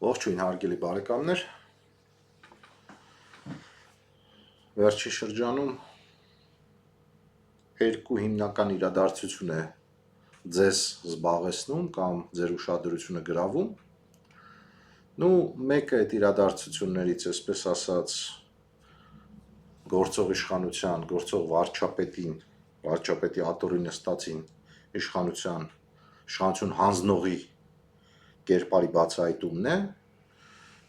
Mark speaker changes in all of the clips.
Speaker 1: Ողջույն հարգելի բարեկամներ, վերջի շրջանում երկու հիմնական իրադարձություն է ձեզ զբաղեցնում կամ ձեր ուշադրությունը գրավում։ Մեկը այդ իրադարձություններից, այսպես ասած, գործող իշխանության, գործող վարչապետի աթոռի նստածին իշխանություն հանձնողի կերպարի բացահայտումն է,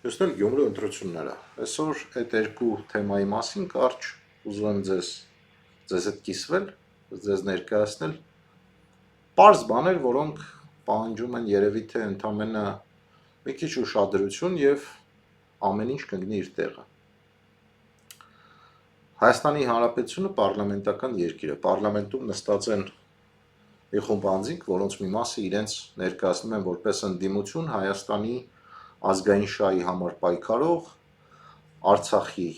Speaker 1: մյուսն էլ Գյումրու ընտրությունները։ Այսօր այդ երկու թեմայի մասին կարճ ուզում եմ ձեզ հետ կիսվել, ձեզ ներկայացնել պարզ բաներ, որոնք պահանջում են երևի թե ընդամենը մի քիչ ուշադրություն եւ ամեն ինչ կընկնի իր տեղը։ Հայաստանի Հանրապետությունը պարլամենտական երկիր է, պարլամենտում նստած են մի խումբ անձինք, որոնց մի մասը իրենց ներկայացնում են որպես ընդդիմություն Հայաստանի ազգային շահի համար պայքարող Արցախի,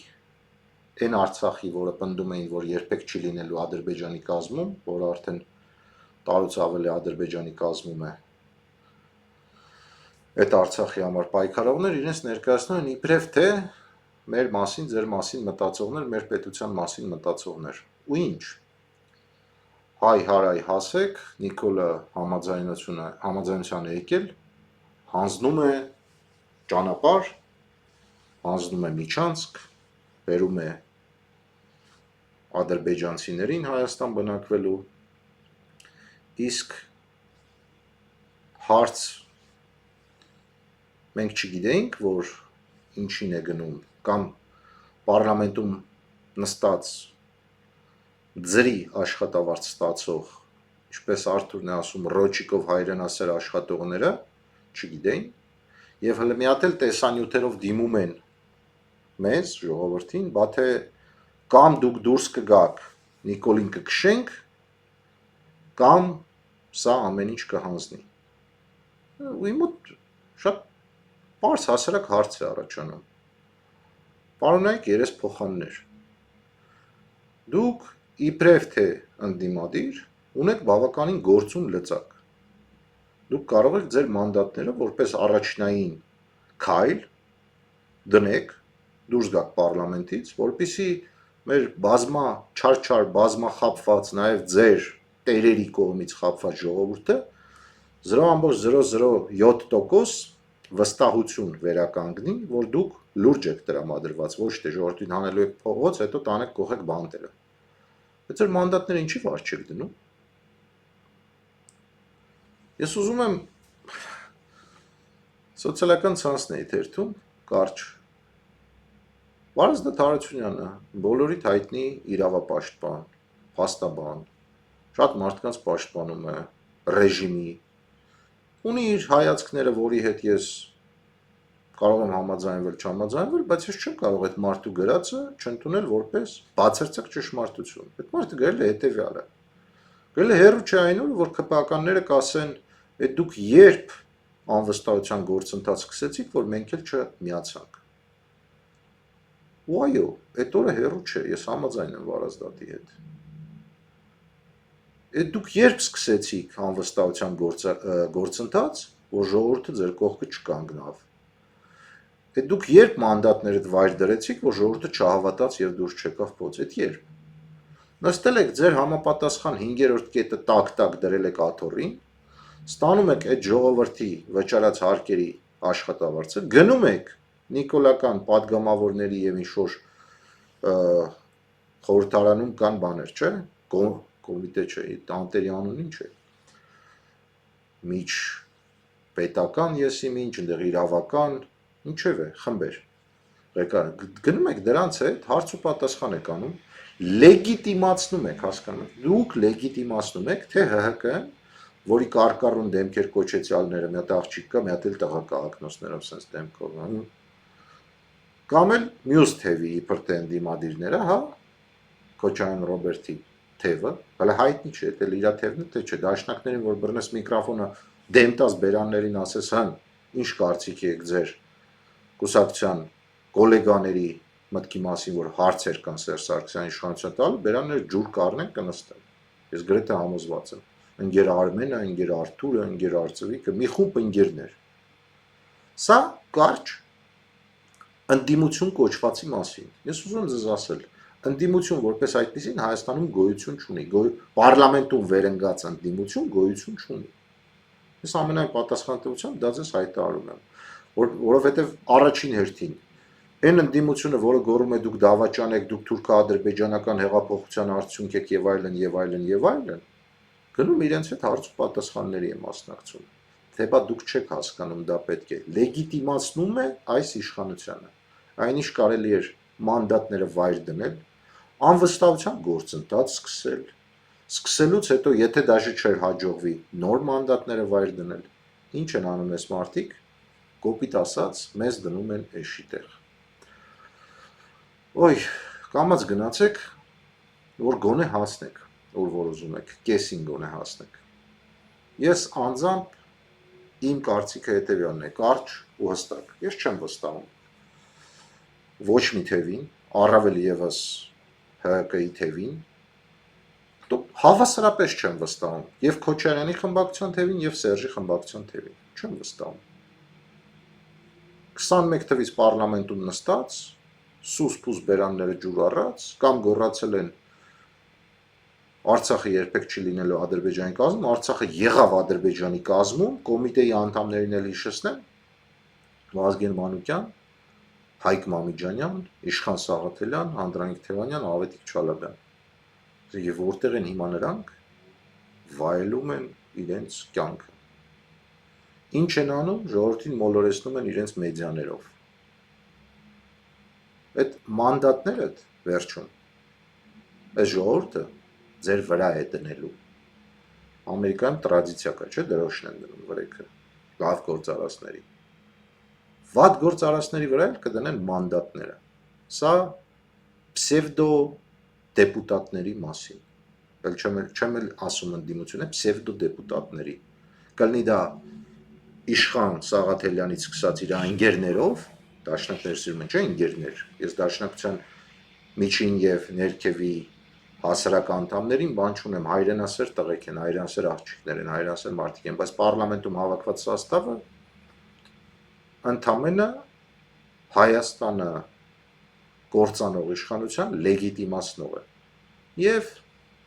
Speaker 1: որը պնդում էին, որ երբեք չի լինելու Ադրբեջանի կազմում, որը արդեն տարուց ավելի Ադրբեջանի կազմում է, այդ Արցախի համար պայքարողներ իրենց ներկայացնում են իբրև թե մեր մասին, ձեր մասին մտածողներ, մեր պետության մասին մտածողներ։ Ու ինչ։ Հայ հարայ հասեք, Նիկոլը համաձայնության է եկել, հանձնում է ճանապարհ, հանձնում է միջանցք, բերում է ադրբեջանցիներին Հայաստան բնակվելու, իսկ հարց մենք չգիտեինք, որ ինչին է գնում, կամ պարլամենտում նստած ձրի աշխատավարձ ստացող, ինչպես Արթուրն է ասում, ռոճիկով հայրենասեր աշխատողները չգիտեին, եւ հələ մի հատ էլ տեսանյութերով դիմում են մեզ, ժողովրդին, բա թե կամ դուք դուրս կգաք, Նիկոլին կքշենք, կամ սա ամեն ինչ կհանձնի։ Ու իմ մոտ շատ պարզ հասարակ հարց է առաջանում։ Պարոնայք երեսփոխաններ, դուք իբրև թե ընդդիմադիր ունեք բավականին գործուն լծակ։ Դուք կարող եք ձեր մանդատները որպես առաջնային քայլ դնեք, դուրս գաք պարլամենտից, որպեսզի մեր չար բազմախաբված, նաև ձեր տերերի կողմից խաբված ժողովուրդը 0.007% վստահություն վերականգնի, որ դուք լուրջ եք տրամադրված, ոչ թե ժողովրդին հանելու եք փողոց, հետո տանեք կողեք բանտերը։ Բայց ձեր մանդատները ինչի վարձ չեք դնում։ Ես ուզում եմ սոցիալական ցանցն էի թերթում, կարճ Վարազդատ Հարությունյանը, բոլորիդ հայտնի իրավապաշտպան, փաստաբան, շատ մարդկանց պաշտպանում է ռեժիմի, ունի իր հայացքները, որի հետ ես կարող եմ համաձայնվել, չհամաձայնվել, բայց ես չեմ կարող այդ մարդու գրածը չընդունել որպես բացարձակ ճշմարտություն։ Այդ մարդը գրել է հետևյալը. գրել է հերու չէ այն օրը, որ ԿՊԱ-ականները կասեն, դուք երբ անվստահության գործընթաց սկսեցիք, որ մենք էլ չմիացանք։ Ու այո, այդ օրը հեռու չէ, ես համաձայն եմ Վարազդատի հետ։ Դուք երբ սկսեցիք անվստահության գործընթաց, որ ժողովուրդը ձեր կողքը չկանգնավ։ Դուք երբ մանդատներդ վայր դրեցիք, որ ժողովուրդը չհավատաց եւ դուրս չեկավ փոց, այդ երբ։ Նստել եք ձեր համապատասխան 5-րդ կետը տակ դրել եք աթոռին, ստանում եք այդ ժողովրդի վճարած հարկերի աշխատավարձը, գնում եք նիկոլական падգամավորների եւ ինչ-որ խորհրդարանում կան բաներ, չէ՞, կոմիտե չէ, տանտերի անուն ինչ է։ Միջ պետական եսիմինչ, այնտեղ իրավական, ինչև է, խմբեր։ Գնում եք դրանց հետ, հարց ու պատասխան եք անում, լեգիտիմացնում եք, հասկանում եք, դուք լեգիտիմացնում եք, թե ՀՀԿ-ն, որի կարկառուն դեմքեր կոչեցյալները, մի հատ աղջիկ կա, մի հատ էլ տղա կա ակնոցներով sense դեմքով, կամ էլ մյուս թևի իբր թե ընդդիմադիրները, հա, Քոչարյան Ռոբերտի թևը, հələ հայտնի չէ, դա իր թևն է, թե չէ, դաշնակներին, որ բռնես միկրոֆոնը դեմ տաս բերաններին, ասես, հա, ինչ կարծիքի եք ձեր կուսակցության գոլեգաների մտքի մասին, որ հարցեր կան Սերժ Սարգսյանի իշխանության տալու, բերանները ջուր կառնեն կնստեն։ Ես գրեթե համոզված եմ։ Ընկեր Արմենը, ընկեր Արթուրը, ընկեր Արծվիկը, մի խումբ ընկերներ։ Սա կարճ ընդդիմություն կոչվածի մասին։ Ես ուզում եմ ձեզ ասել, ընդդիմություն որպես այդպեսին Հայաստանում գոյություն չունի, պարլամենտում վերընկած ընդդիմություն գոյություն չունի։ Ես ամենայն պատասխանատվությամբ դա ձեզ հայտարարում եմ, որովհետև առաջին հերթին այն ընդդիմությունը, որը գոռում է դուք դավաճան եք, դուք թուրքա-ադրբեջանական հեղափոխության արդյունք եք եւ այլն եւ այլն եւ այլն, գնում իրենց հետ հարց ու պատասխանների է մասնակցում։ Թե բա դուք չեք հասկանում, դա պետք է լեգիտիմացնում է այս իշխանությանը։ Այնիշ կարելի էր մանդատները վայր դնել, անվստահության գործընթաց սկսել, սկսելուց հետո, եթե դաժե չէր հաջողվի, նոր մանդատները վայր դնել, ինչ են անում այս մարդիկ, կոպիտ ասած, մեզ դնում են էշի տեղ։ Ոյ, կամաց գնացեք, որ գոնե հասնեք, որ ուզում եք, կեսին գոնե հասնեք։ Ես անձամբ իմ կարծիքը հետևյալն է, կարճ ու հստակ, ես չեմ վստահում ոչ մի թևին, առավել ևս ՀԿ-ի թևին, հավասարապես չեմ վստահում եւ Քոչարյանի խմբակցության թևին եւ Սերժի խմբակցության թևին, չեմ վստահում։ 21 թվից պարլամենտում նստած, սուս-փուս բերանները ջուր առած, կամ գոռացել են Արցախը երբեք չի լինելու Ադրբեջանի կազմում, Արցախը եղավ Ադրբեջանի կազմում, կոմիտեի անդամներին էլ հիշեցնեմ, Վազգեն Մանուկյան, Հայկ Մամիջանյան, Իշխան Սաղաթելյան, Անդրանիկ Թևանյան, Ավետիք Չալաբյան։ Եվ որտեղ են հիմա նրանք, վայելում են իրենց կյանքը։ Ինչ են անում, ժողովրդին մոլորեցնում են իրենց մեդիաներով։ Այդ մանդատներդ վերջում, այս ժողովուրդը ձեր վրա է դնելու։ Ամերիկայում տրադիցիա կա, չէ, դրոշն են դնում վրեքը, լավ գործարարների։ Վատ գործարարների վրա էլ կդնեն մանդատները։ Սա պսևդո դեպուտատների մասին։ Չեմ էլ ասում ընդդիմություն է, պսևդո դեպուտատների։ Կլինի դա Իշխան Սաղաթելյանից սկսած իր ընկերներով, դաշնակներ սիրում են, չէ, ընկերներ։ Ես դաշնակցության միջին եւ ներքևի հասարակ անդամներին բան չունեմ, հայրենասեր տղեկ են, հայրենասեր աղջիկներ են, հայրենասեր մարդիկ են, բայց պարլամենտում հավաքված սաստավը ընդամենը Հայաստանը կործանող իշխանության լեգիտիմացնող է։ Եվ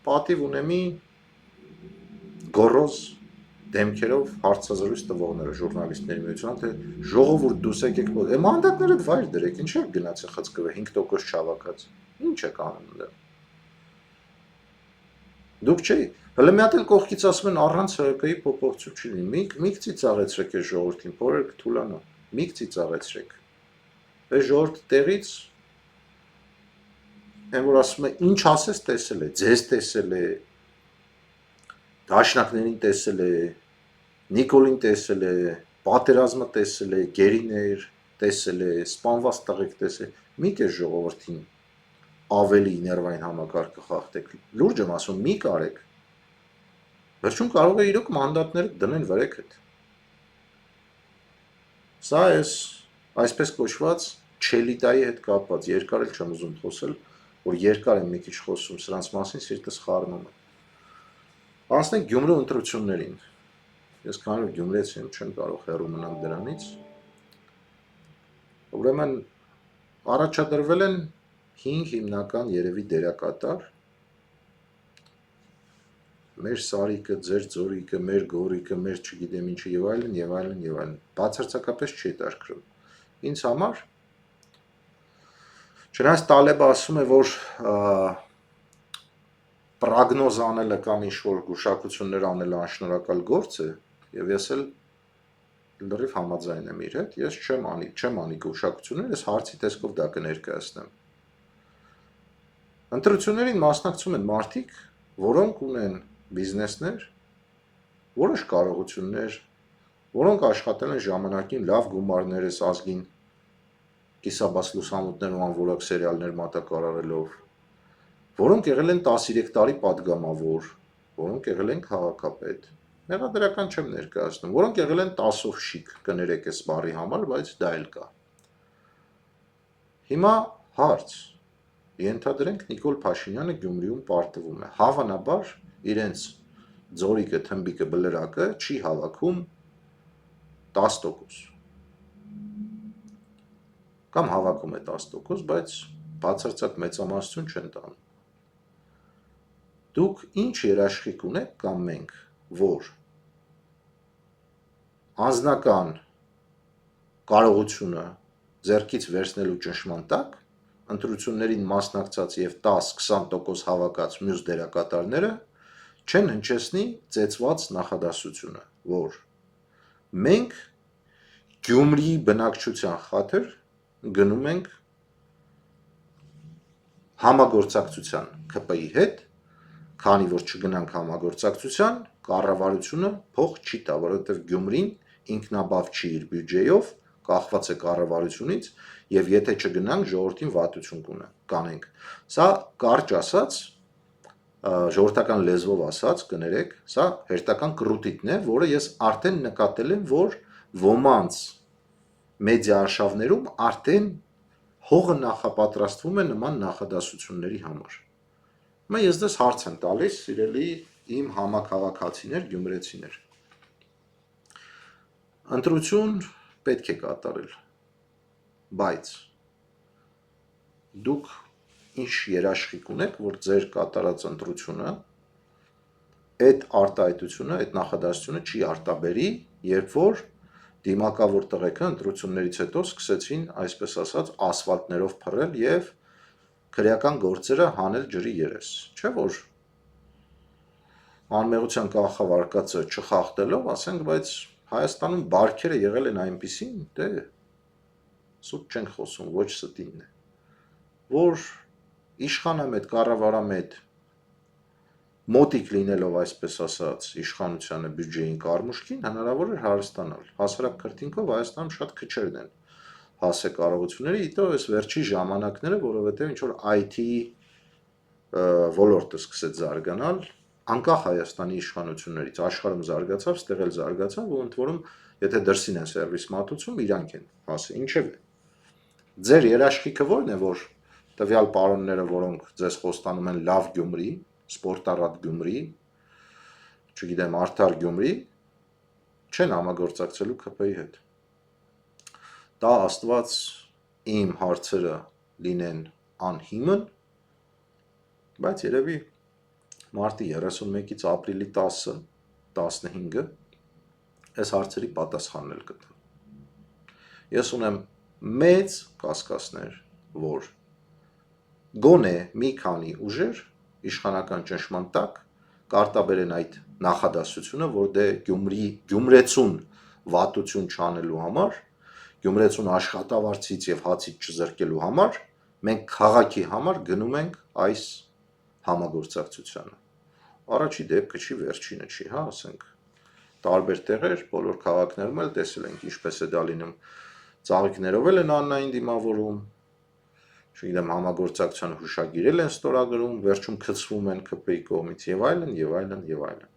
Speaker 1: պատիվ ունեմի գոռոզ դեմքերով հարցազրույց տվողները ժուրնալիստների միության, թե ժողովուրդ դուս եկեք մանդատները վայր դրեք, ինչ եք գնացել խցկվե 5% չհավաքած։ Ինչ եք անում դա։ Դուք չէ, հələ մի հատ էլ կողքից ասում են առանց ՀԿ-ի փոփոխություն չի լինի։ Մի ծիծաղեցրեք այս ժողովրդին, փորեր կթուլանա։ Մի ծիծաղեցրեք։ Այս ժողովուրդը տեղից այն որ ասում է ինչ ասես տեսել է, ձեզ տեսել է, դաշնակներին տեսել է, Նիկոլին տեսել է, պատերազմը տեսել է, գերիներ տեսել է, սպանված տղեկ տեսել, մի կես ժողովրդին ավելի ներվային համակարգը խախտեք, լուրջ եմ ասում, մի կարեք, վերջում կարող է իրոք մանդատները դնեն վրեքդ։ Սա ես այսպես կոչված չելիտայի հետ կապված, երկար էլ չեմ ուզում խոսել, որ երկար եմ մի քիչ խոսում սրանց մասին, սիրտս խառնում է։ Անցնենք Գյումրու ընտրություններին։ Ես քանի որ գյումրեցի եմ, չեմ կարող հեռու մնալ դրանից։ Ուրեմն առաջադրվել են 5 հիմնական երևի դերակատար, մեր Սարիկը, ձեր Ձորիկը, մեր Գորիկը, մեր չգիտեմ ինչը եւ այլն եւ այլն եւ այլն։ Բացարձակապես չի դարքրում։ Ինձ համար չնայած Տալեբը ասում է, որ պրագնոզ անելը կամ ինչ-որ գուշակություններ անելը անշնորհակալ գործ է, եւ ես էլ լրիվ համաձայն եմ իր հետ, ես չեմ անի գուշակություններ, ես հարցի տեսքով դա կներկայացնեմ։ Ընտրություններին մասնակցում են մարդիկ, որոնք ունեն բիզնեսներ, որոշ կարողություններ, որոնք աշխատել են ժամանակին լավ գումարներ ես ազգին կիսաբաց լուսամուտներ ու անորակ սերիալներ մատակարարելով, որոնք եղել են 13 տարի պատգամավոր, որոնք եղել են քաղաքապետ, մեղադրական չեմ ներկայացնում, որոնք եղել են 10-ով շիկ, կներեք այս բառի համար, բայց դա էլ կա։ Հիմա հարց, ենթադրենք Նիկոլ Փաշինյանը Գյումրիում պարտվում է, հավանաբար իրենց Ձորիկը, Թմբիկը, Բլրակը չի հավաքում 10%։ կամ հավաքում է 10%, բայց բացարձակ մեծամասնություն չեն տանում։ Դուք ինչ երաշխիք ունեք կամ մենք, որ անձնական կարողությունը ձեռքից վերցնելու ճնշման տակ, ընտրություններին մասնակցած եւ 10-20% հավաքած մյուս դերակատարները չեն հնչեցնի ծեծված նախադասությունը, որ մենք Գյումրիի բնակչության խաթր գնում ենք համագործակցության ԿՊ-ի հետ, քանի որ չգնանք համագործակցության, կառավարությունը փող չի տա, որովհետեւ Գյումրին ինքնաբավ չի իր բյուջեով, կախված է կառավարությունից, եւ եթե չգնանք ժողովրդին վատություն կանենք։ Սա կարճ ասած, ժողովրդական լեզվով ասած, կներեք, սա հերթական կռուտիտն է, որը ես արդեն նկատել եմ, որ ոմանց մեդիա արշավներում արդեն հողը նախապատրաստվում է նման նախադասությունների համար։ Հիմա ես դες հարց եմ տալիս, սիրելի իմ համաքաղաքացիներ, գյումրեցիներ։ Ընտրություն պետք է կատարել, բայց դուք ինչ երաշխիք ունեք, որ ձեր կատարած ընտրությունը այդ արտահայտությունը, այդ նախադասությունը չի արտաբերի, երբ որ դիմակավոր տղեկը ընտրություններից հետո սկսեցին, այսպես ասած, ասֆալտներով փռել եւ քրեական գործերը հանել ջրի երես, չէ՞ որ անմեղության կախավարկածը չխախտելով, ասենք, բայց Հայաստանում բարքերը եղել են այնպիսին, դե սուտ չենք խոսում, ոչ ստինն է, որ իշխանամետ, կառավարամետ մոտիկ լինելով, այսպես ասած, իշխանությանը բյուջեին կարմուշկին, հնարավոր էր հարստանալ։ Հասարակ քրտինքով Հայաստանում շատ քչերն են հասե կարողությունները, իտո այս վերջի ժամանակները, որովհետև ինչ որ IT ոլորտը սկսեց զարգանալ, անկախ Հայաստանի իշխանություններից, աշխարհում զարգացավ, ստեղ էլ զարգացավ, ու ընդ որում, եթե դրսին են սերվիս մատուցում, իրանք են հասե, ինչև է։ Ձեր երաշխիքը ո՞րն է, որ տվյալ պարոնները, որոնք ձեզ խոստանում են լավ Գյումրի, սպորտառատ Գյումրի, չգիտեմ, արդար Գյումրի, չեն համագործակցելու ԿՊ-ի հետ։ Դա Աստված իմ հարցերը լինեն անհիմն, բայց երևի մարտի 31-ից ապրիլի 10-ը, 15-ը այս հարցերի պատասխանն էլ կտա։ Ես ունեմ մեծ կասկածներ, որ գոնե մի քանի ուժեր իշխանական ճնշման տակ կարտաբերեն այդ նախադասությունը, որ դե Գյումրեցուն վատություն չանելու համար, Գյումրեցուն աշխատավարձից եւ հացից չզրկելու համար, մենք քաղաքի համար գնում ենք այս համագործակցությանը։ Առաջի դեպքը չի, վերջինը չի, հա, ասենք, տարբեր տեղեր, բոլոր քաղաքներում էլ տեսել ենք, ինչպես է դա լինում, ծաղիկներով էլ են աննային դիմավորում, չգիտեմ, համագործակցության հուշագիր են ստորագրում, վերջում քցվում են ԿՊ-ի կողմից եւ այլն, եւ այլն, եւ այլն։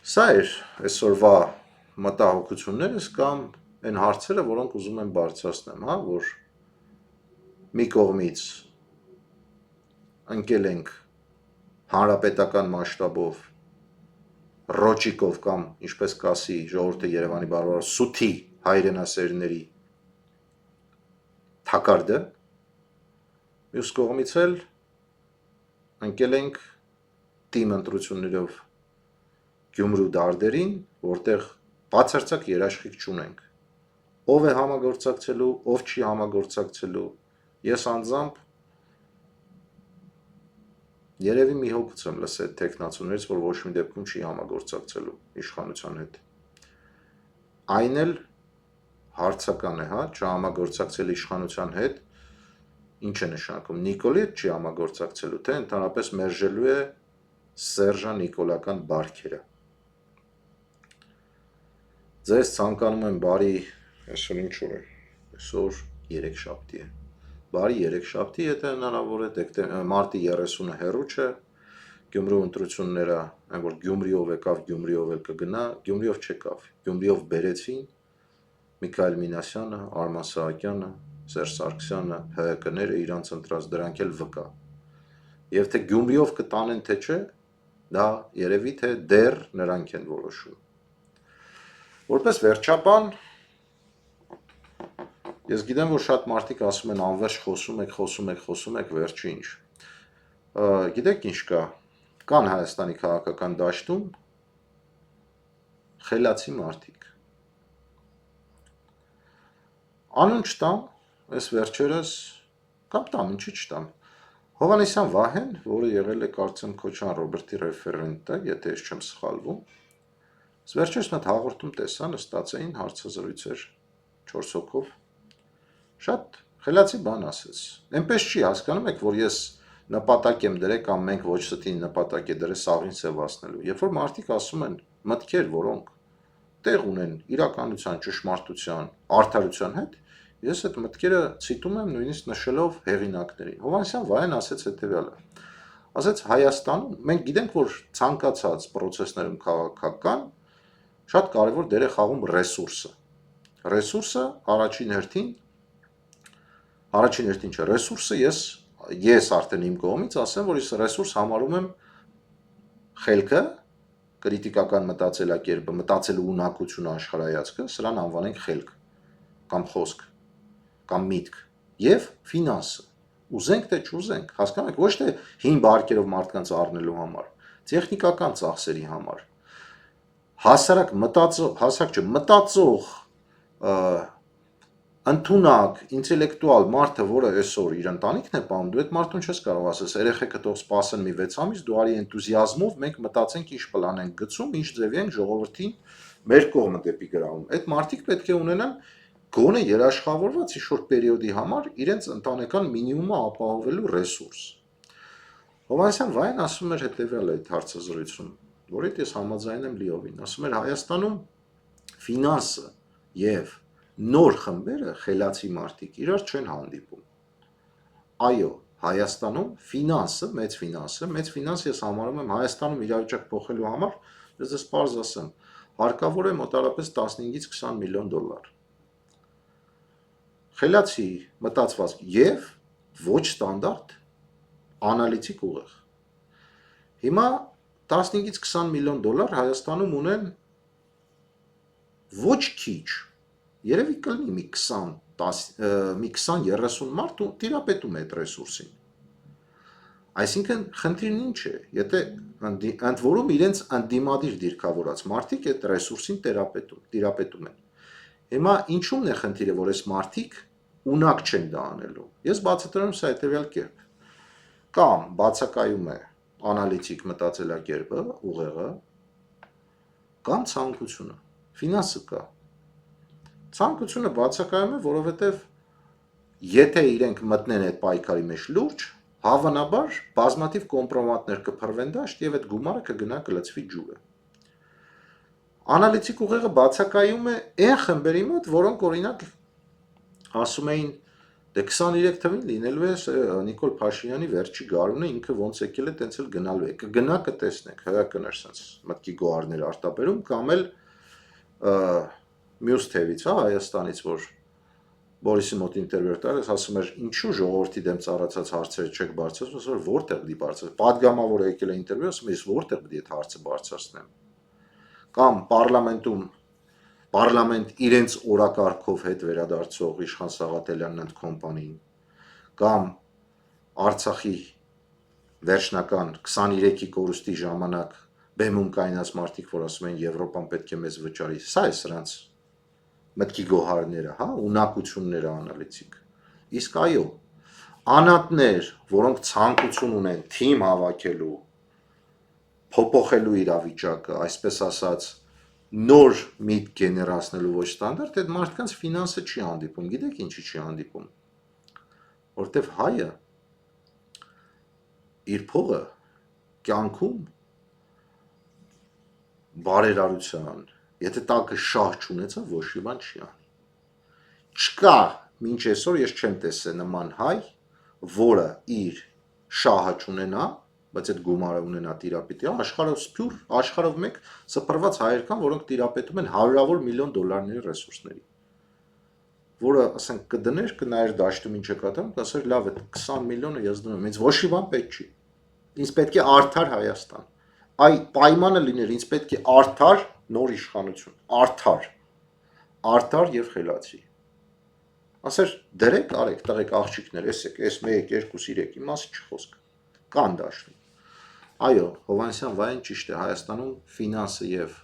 Speaker 1: Սա էր այսօրվա մտահոգություններս կամ այն հարցերը, որոնք ուզում եմ բարձրացնեմ, հա, որ մի կողմից ընկել ենք հանրապետական մասշտաբով ռոճիկով կամ ինչպես կասի ժողովրդը Երևանի բարբառով սութի հայրենասերների թակարդը, մյուս կողմից էլ ընկել ենք թիմ ընտրություններով Գյումրու դարդերին, որտեղ բացարձակ երաշխիք չունենք։ Ով է համագործակցելու, ով չի համագործակցելու, ես անձամբ երևի մի հոգուց եմ լսել տեխնացուներից, որ ոչ մի դեպքում չի համագործակցելու իշխանության հետ։ Այն էլ հարցական է, հա, չհամագործակցել իշխանության հետ, ինչ է նշանակում, Նիկոլի հետ չի համագործակցելու, թե ընդհանրապես մերժելու է սերժա-նիկոլական բարքերը։ Ձեզ ցանկանում եմ բարի, այսօր ինչ օր է, այսօր երեքշաբթի է, բարի երեքշաբթի, եթե հնարավոր է, մարտի 30-ը հեռու չէ, Գյումրու ընտրությունները, այն որ Գյումրիով եկավ, Գյումրիով էլ կգնա, Գյումրիով չեկավ, Գյումրիով բերեցին Միքայել Մինասյանը, Արման Սահակյանը, Սերժ Սարգսյանը, ՀՀԿ-ները իրանց ընտրած, դրանք էլ վկա։ Եվ թե Գյումրիով կտանեն, թե չէ, դա երևի թե դեռ նրանք են որոշում։ Որպես վերջաբան Ես գիտեմ, որ շատ մարդիկ ասում են անverջ խոսում եք, վերջի ինչ։ Գիտեք ինչ կա։ Կան Հայաստանի քաղաքական դաշտում խելացի մարդիկ։ Անուն չտամ, այս վերջերս կամ տամ, ինչի չտամ։ Հովհաննիսյան Վահեն, որը եղել է կարծեմ Քոչան Ռոբերտի ռեֆերենտը, եթե ես չեմ սխալվում, վերջերս մի հատ հաղորդում տեսա, նստած էին հարցազրույցեր 4 հոգով։ Շատ խելացի բան ասեց։ Էնպես չի հասկանում եք, որ ես նպատակ եմ դրել կամ մենք ոչ ստին նպատակ է դրել սաղին սևացնելու։ Երբ որ մարդիկ ասում են մտքեր, որոնք տեղ ունեն իրականության, ճշմարտության, արդարության հետ, ես այդ մտքերը ցիտում եմ նույնիսկ նշելով հեղինակներին։ Հովհաննիսյան Վահեն ասեց հետևյալը. ասեց Հայաստանում մենք գիտենք, որ ցանկացած process-ներում քաղաքական շատ կարևոր դեր է խաղում ռեսուրսը։ Ռեսուրսը առաջին հերթին չէ, ռեսուրսը ես արդեն իմ կողմից ասեմ, որ ես ռեսուրս համարում եմ խելքը, կրիտիկական մտածելակերպը, մտածելու ունակությունը, աշխարհայացքը, սրան անվանենք խելք կամ խոսք կամ միտք եւ ֆինանսը։ Ուզենք թե չուզենք, հասկանու եք, ոչ թե հին բարկերով մարդկանց առնելու համար, տեխնիկական ծախսերի համար։ Հասարակ մտածող, ընդունակ, ինտելեկտուալ մարդը, որը այսօր իր ընտանիքն է պահում, դու այդ մարդուն չես կարող ասես, երեխեքը թող սպասեն մի 6 ամիս, դու արի էնտուզիազմով մենք մտածենք ինչ պլան ենք գցում, ինչ ձևի ենք ժողովրդին մեր կողմը դեպի գրավում։ Այդ մարդիկ պետք է ունենան գոնե երաշխավորված ինչ-որ պերիոդի համար իրենց ընտանեկան մինիմումը ապահովելու ռեսուրս։ Հովհաննիսյան Վահեն ասում էր հետևյալը այդ հարցազրույցում, որի հետ ես համաձայն եմ լիովին, ասում էր Հայաստանում ֆինանսը եւ նոր խմբերը խելացի մարդիկ իրար չեն հանդիպում։ Այո, Հայաստանում մեծ ֆինանսը ես համարում եմ Հայաստանում իրավիճակ փոխելու համար, ես պարզ ասեմ, հարկավոր է մոտարապես 15-ից 20 միլիոն դոլար։ Խելացի մտածված եւ ոչ ստանդարտ անալիտիկ ուղեղ։ Հիմա 15-ից 20 միլիոն դոլար Հայաստանում ունեն ոչ քիչ, երևի կլինի մի 20-30 մարդ ու տիրապետում է այդ ռեսուրսին։ Այսինքն խնդիրն ինչ է, եթե ընդ որում իրենց ընդդիմադիր դիրքավորած մարդիկ այդ ռեսուրսին տիրապետում են։ Հիմա ինչու՞մն է խնդիրը, որ այս մարդիկ ունակ չեն դա անելու։ Ես բացատրում եմ սա հետևյալ կերպ։ Կամ բացակայում է անալիտիկ մտածելակերպը, ուղեղը, կամ ցանկությունը։ Ֆինանսը կա։ Ցանկությունը բացակայում է, որովհետև եթե իրենք մտնեն այդ պայքարի մեջ լուրջ, հավանաբար բազմաթիվ կոմպրոմատներ կփռվեն դաշտ եւ այդ գումարը կգնա կլցվի ջուրը։ Անալիտիկ ուղեղը բացակայում է այն խմբերի մոտ, որոնք օրինակ ասում էին դե 23 թվին լինելու է Նիկոլ Փաշինյանի վերջի գարունը, ինքը ոնց եկել է, տենց էլ գնալու է։ Կգնա կտեսնեք, հրակներ sense մտքի գոհարներ արտաբերում կամ էլ մյուս թևից, Հայաստանից, որ Բորիսի մոտ ինտերվյու տալիս, ասում էր, ինչու ժողովրդի դեմ ծառացած հարցերը չեք բարձրացնում, ասում էր, որտեղ դի բարձրացնում։ Պատգամավորը եկել է ինտերվյու, ասում է, ես որտեղ պետք է այդ հարցը բարձրացնեմ։ Կամ պարլամենտ իրենց օրակարգով հետ վերադարձող Իշխան Սաղաթելյանն and Company-ին, կամ Արցախի վերջնական 23-ի կորուստի ժամանակ բեմում կայնած մարդիկ, որ ասում են Եվրոպան պետք է մեզ վճարի, սա է սրանց մտքի գոհարները, ունակությունները անալիտիկ։ Իսկ այո, անատներ, որոնք ցանկություն ունեն թիմ հավաքելու, փոփոխելու իրավիճակը, այսպես ասած, նոր միտք գեներացնելու ոչ ստանդարտ, այդ մարդկանց ֆինանսը չի հանդիպում, գիտեք ինչի չի հանդիպում, որտեվ հայը իր փողը կյանքում բարերարության, եթե տակը շահ չունեցա, ոչ մի բան չի անի։ Չկա, մինչ այսօր ես չեմ տեսել նման հայ, որը իր շահը չունենա, բայց այդ գումարը ունենա տիրապետի, աշխարհով սփյուռ, աշխարհով մեկ սփռված հայեր կան, որոնք տիրապետում են հարյուրավոր միլիոն դոլարների ռեսուրսների, որը, ասենք, կդներ, կնայեր դաշտում ինչ է կատարում, կասեր, լավ է, 20 միլիոնը ես դնում եմ, ինձ ոչ մի բան պետք չի, ինձ պետք է արդար Հայաստան, այ պայմանը լիներ, ինձ պետք է արդար նոր իշխանություն, արդար եւ խելացի, ասեր դրեք, արեք, տղեկ աղջիկներ, եսեք, ես 1, 2, 3-ի մասի չխոսք, կան դաշտում, այո, Հովանեսյան վայեն ճիշտ է, Հայաստանում ֆինանսը և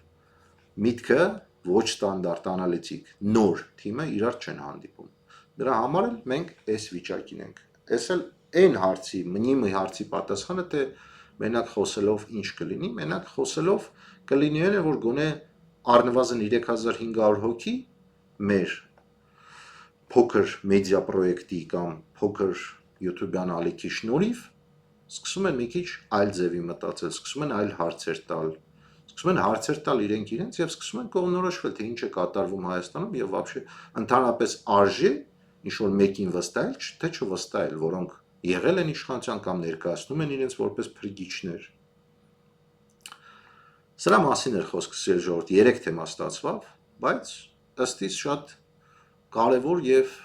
Speaker 1: միտքը ոչ ստանդարտ անալիտիկ նոր թիմը իրար չեն հանդիպում, դրա համար էլ մենք այս վիճակին ենք, ես էլ այն հարցի, մնիմի հարցի պատասխանը, թե մենակ խոսելով ինչ կլինի, մենակ խոսելով կլինի այն է, որ գոնե առնվազն 3500 հոգի մեր փոքր մեդիա պրոյեկտի կամ փոքր YouTube-յան ալիքի շնորհիվ սկսում են մի քիչ այլ ձևի մտածել, սկսում են այլ հարցեր տալ, սկսում են հարցեր տալ իրենք իրենց եւ սկսում են կողմնորոշվել, թե ինչ է կատարվում Հայաստանում եւ вообще ընդհանրապես արժե ինչ-որ մեկին վստահել, թե չվստահել, որոնք եղել են իշխանության կամ ներկայացնում են իրենց որպես փրկիչներ։ Սրա մասին էր խոսքը, սիրելի ժողովուրդ, 3 թեմա ստացվավ, բայց ըստ իս շատ կարևոր եւ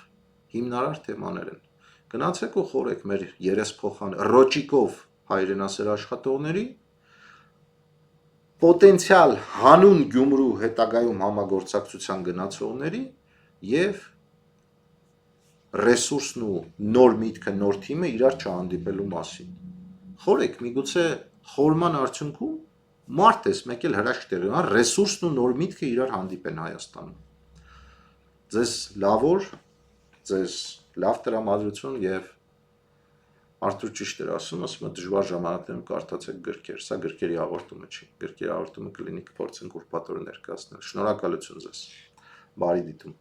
Speaker 1: հիմնարար թեմաներ են։ Գնացեք ու խորեք մեր երեսփոխան ռոճիկով հայրենասեր աշխատողների, պոտենցիալ հանուն Գյումրու հետագայում համագործակցության գնացողների եւ ռեսուրսն ու նոր միտքը, նոր թիմը իրար չհանդիպելու մասին։ Խորեք, միգուցե խորման արդյունքում մարդ ես, մեկ էլ հրաշք տեղի ունենա, ռեսուրսն ու նոր միտքը իրար հանդիպեն Հայաստանում։ Ձեզ լավ օր, ձեզ լավ տրամադրություն եւ Արթուր ճիշտ էր ասում, դժվար ժամանակներում կարդացեք գրքեր, սա գրքերի հաղորդումը չի, գրքերի հաղորդումը կլինի կփորձենք ուրբաթ օր ներկայացնել։ Շնորհակալություն ձեզ։ Բարի դիտում։